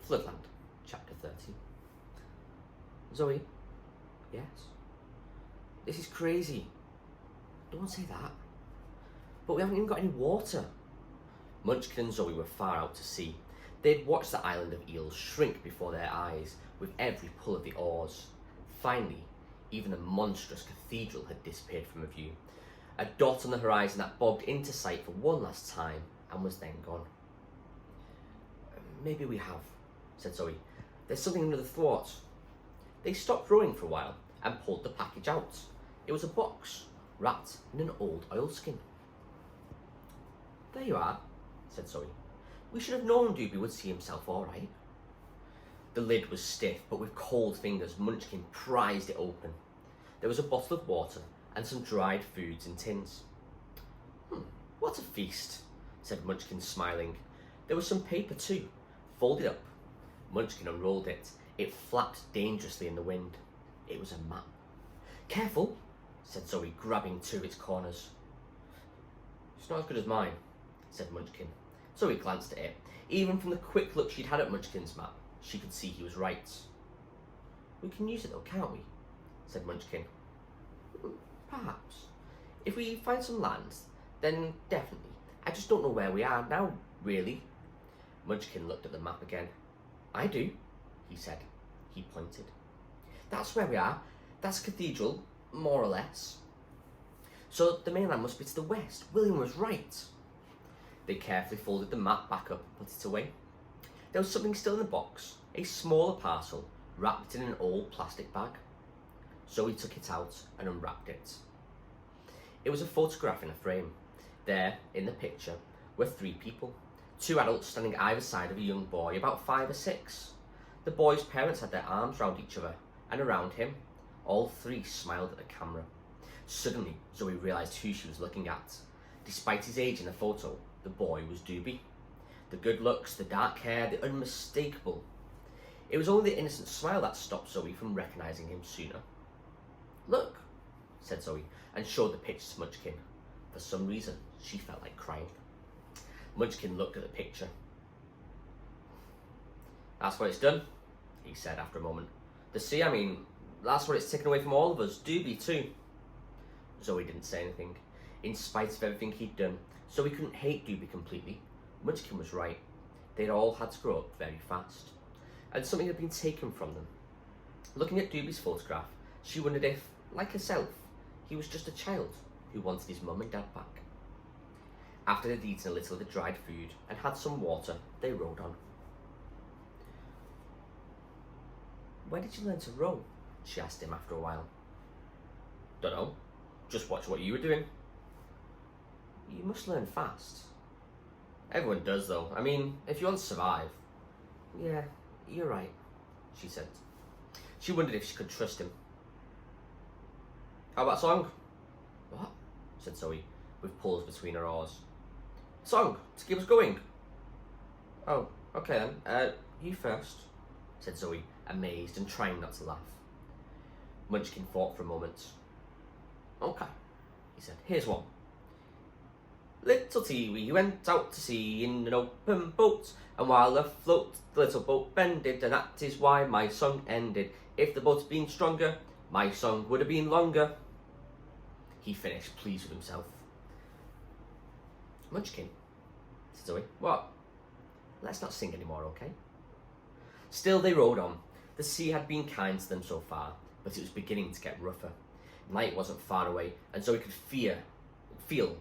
Floodland, Chapter 30. Zoe? Yes? This is crazy. Don't say that. But we haven't even got any water. Munchkin and Zoe were far out to sea. They'd watched the island of eels shrink before their eyes with every pull of the oars. Finally, even the monstrous cathedral had disappeared from view. A dot on the horizon that bobbed into sight for one last time and was then gone. Maybe we have, said Zoe. There's something under the thwart. They stopped rowing for a while and pulled the package out. It was a box wrapped in an old oilskin. There you are, said Zoe. We should have known Doobie would see himself all right. The lid was stiff, but with cold fingers, Munchkin prized it open. There was a bottle of water and some dried foods in tins. What a feast, said Munchkin, smiling. There was some paper too, folded up. Munchkin unrolled it. It flapped dangerously in the wind. It was a map. Careful, said Zoe, grabbing two of its corners. It's not as good as mine, said Munchkin. Zoe glanced at it. Even from the quick look she'd had at Munchkin's map, she could see he was right. We can use it though, can't we? Said Munchkin. Perhaps. If we find some land, then definitely. I just don't know where we are now, really. Munchkin looked at the map again. I do, he said. He pointed. That's where we are. That's Cathedral, more or less. So the mainland must be to the west. William was right. They carefully folded the map back up and put it away. There was something still in the box, a smaller parcel, wrapped in an old plastic bag. Zoe took it out and unwrapped it. It was a photograph in a frame. There, in the picture, were three people. Two adults standing either side of a young boy, about 5 or 6. The boy's parents had their arms round each other, and around him, all three smiled at the camera. Suddenly, Zoe realised who she was looking at. Despite his age in the photo, the boy was Doobie. The good looks, the dark hair, the unmistakable. It was only the innocent smile that stopped Zoe from recognising him sooner. Look, said Zoe, and showed the picture to Munchkin. For some reason, she felt like crying. Munchkin looked at the picture. That's what it's done, he said after a moment. The sea, I mean, that's what it's taken away from all of us, Doobie too. Zoe didn't say anything. In spite of everything he'd done, Zoe couldn't hate Doobie completely. Munchkin was right. They'd all had to grow up very fast. And something had been taken from them. Looking at Doobie's photograph, she wondered if, like herself, he was just a child who wanted his mum and dad back. After they'd eaten a little of the dried food and had some water, they rowed on. Where did you learn to row? She asked him after a while. Dunno. Just watch what you were doing. You must learn fast. Everyone does though. I mean, if you want to survive. Yeah, you're right, she said. She wondered if she could trust him. How about a song? What? Said Zoe, with pulls between her oars. Song, to keep us going. Oh, okay then. You first, said Zoe, amazed and trying not to laugh. Munchkin thought for a moment. Okay, he said. Here's one. Little Tiwee went out to sea in an open boat, and while afloat the little boat bended, and that is why my song ended. If the boat had been stronger, my song would have been longer. He finished, pleased with himself. Munchkin, said Zoe. What? Let's not sing anymore, okay? Still they rowed on. The sea had been kind to them so far, but it was beginning to get rougher. Night wasn't far away, and Zoe could feel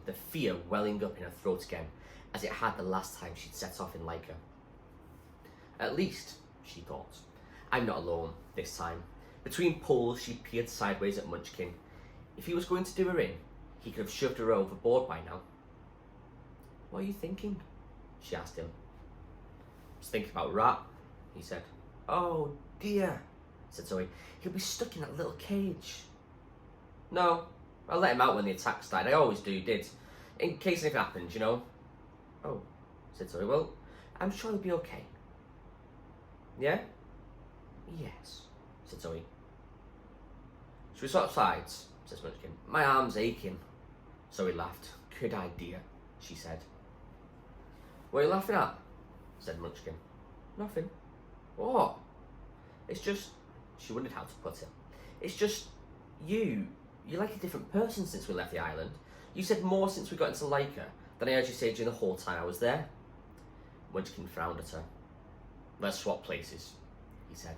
the fear welling up in her throat again, as it had the last time she'd set off in Leica. At least, she thought, I'm not alone this time. Between pulls, she peered sideways at Munchkin. If he was going to do her in, he could have shoved her overboard by now. What are you thinking? She asked him. I was thinking about Rat, he said. Oh dear, said Zoe. He'll be stuck in that little cage. No, I'll let him out when the attack started. I always did. In case anything happens, you know. Oh, said Zoe. Well, I'm sure he'll be okay. Yeah? Yes, said Zoe. Should we swap sides? Says Munchkin. My arm's aching. Zoe laughed. Good idea, she said. What are you laughing at? Said Munchkin. Nothing, What? It's just, she wondered how to put it. It's just, you're like a different person since we left the island. You said more since we got into Laika than I heard you say during the whole time I was there. Munchkin frowned at her. Let's swap places, he said.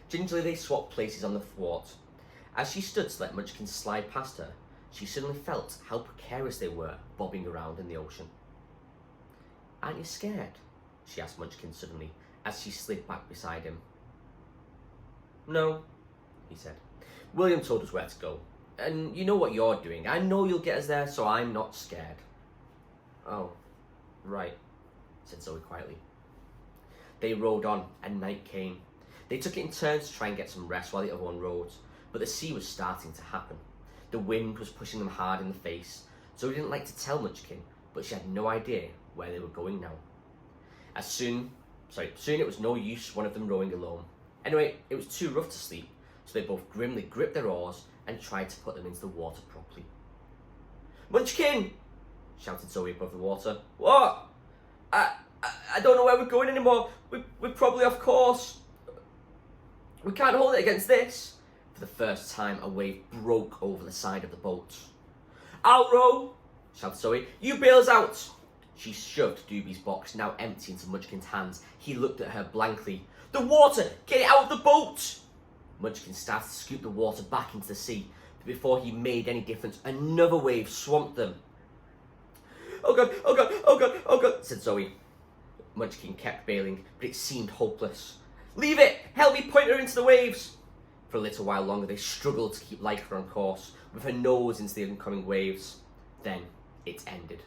Gingerly they swapped places on the thwart. As she stood to let Munchkin slide past her, she suddenly felt how precarious they were bobbing around in the ocean. Aren't you scared? She asked Munchkin suddenly, as she slid back beside him. No, he said. William told us where to go, and you know what you're doing. I know you'll get us there, so I'm not scared. Oh, right, said Zoe quietly. They rowed on, and night came. They took it in turns to try and get some rest while the other one rowed, but the sea was starting to happen. The wind was pushing them hard in the face. Zoe didn't like to tell Munchkin, but she had no idea where they were going now. Soon it was no use one of them rowing alone. Anyway, it was too rough to sleep, so they both grimly gripped their oars and tried to put them into the water properly. Munchkin! Shouted Zoe above the water. What? I don't know where we're going anymore. We're probably off course. We can't hold it against this. For the first time, a wave broke over the side of the boat. I'll row, shouted Zoe. You bail us out. She shoved Doobie's box, now empty, into Munchkin's hands. He looked at her blankly. The water! Get it out of the boat! Munchkin started to scoop the water back into the sea, but before he made any difference, another wave swamped them. Oh God, oh God, oh God, oh God, said Zoe. Munchkin kept bailing, but it seemed hopeless. Leave it! Help me point her into the waves! For a little while longer, they struggled to keep Laika on course, with her nose into the oncoming waves. Then it ended.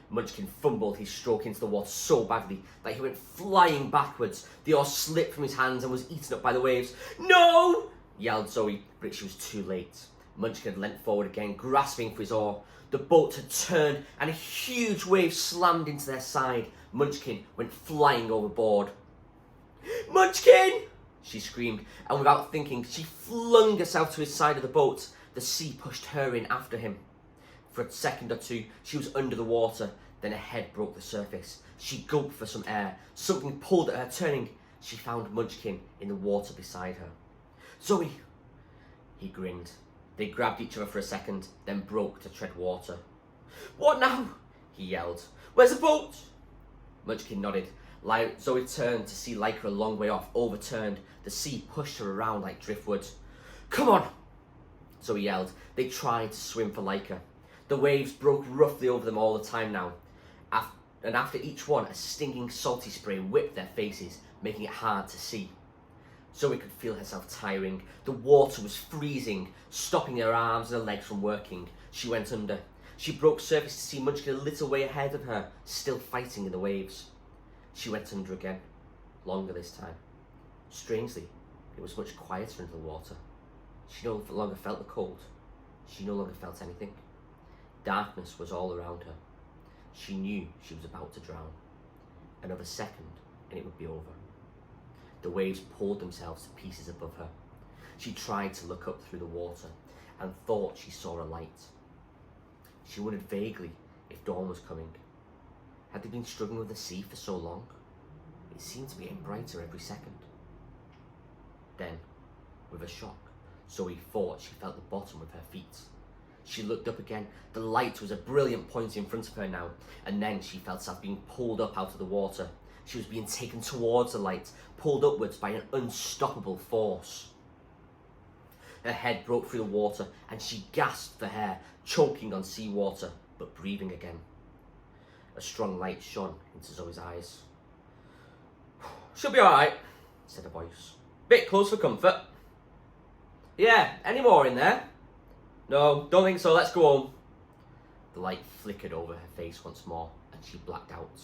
Munchkin fumbled his stroke into the water so badly that he went flying backwards. The oar slipped from his hands and was eaten up by the waves. No! Yelled Zoe, but she was too late. Munchkin had leant forward again, grasping for his oar. The boat had turned and a huge wave slammed into their side. Munchkin went flying overboard. Munchkin! She screamed, and without thinking, she flung herself to his side of the boat. The sea pushed her in after him. For a second or two, she was under the water. Then her head broke the surface. She gulped for some air. Something pulled at her. Turning, she found Munchkin in the water beside her. Zoe! He grinned. They grabbed each other for a second, then broke to tread water. What now? He yelled. Where's the boat? Munchkin nodded. Zoe turned to see Laika a long way off, overturned. The sea pushed her around like driftwood. Come on! Zoe yelled. They tried to swim for Laika. The waves broke roughly over them all the time now, and after each one, a stinging salty spray whipped their faces, making it hard to see. Zoe could feel herself tiring. The water was freezing, stopping her arms and her legs from working. She went under. She broke surface to see Munchkin a little way ahead of her, still fighting in the waves. She went under again, longer this time. Strangely, it was much quieter under the water. She no longer felt the cold. She no longer felt anything. Darkness was all around her. She knew she was about to drown. Another second, and it would be over. The waves pulled themselves to pieces above her. She tried to look up through the water and thought she saw a light. She wondered vaguely if dawn was coming. Had they been struggling with the sea for so long? It seemed to be getting brighter every second. Then, with a shock, Zoe thought she felt the bottom of her feet. She looked up again. The light was a brilliant point in front of her now, and then she felt herself being pulled up out of the water. She was being taken towards the light, pulled upwards by an unstoppable force. Her head broke through the water, and she gasped for air, choking on seawater, but breathing again. A strong light shone into Zoe's eyes. She'll be alright, said a voice. Bit close for comfort. Yeah, any more in there? No, don't think so, let's go home. The light flickered over her face once more, and she blacked out.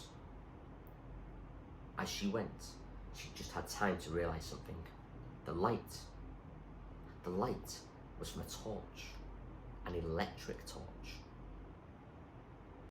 As she went, she just had time to realise something. The light was from a torch, an electric torch.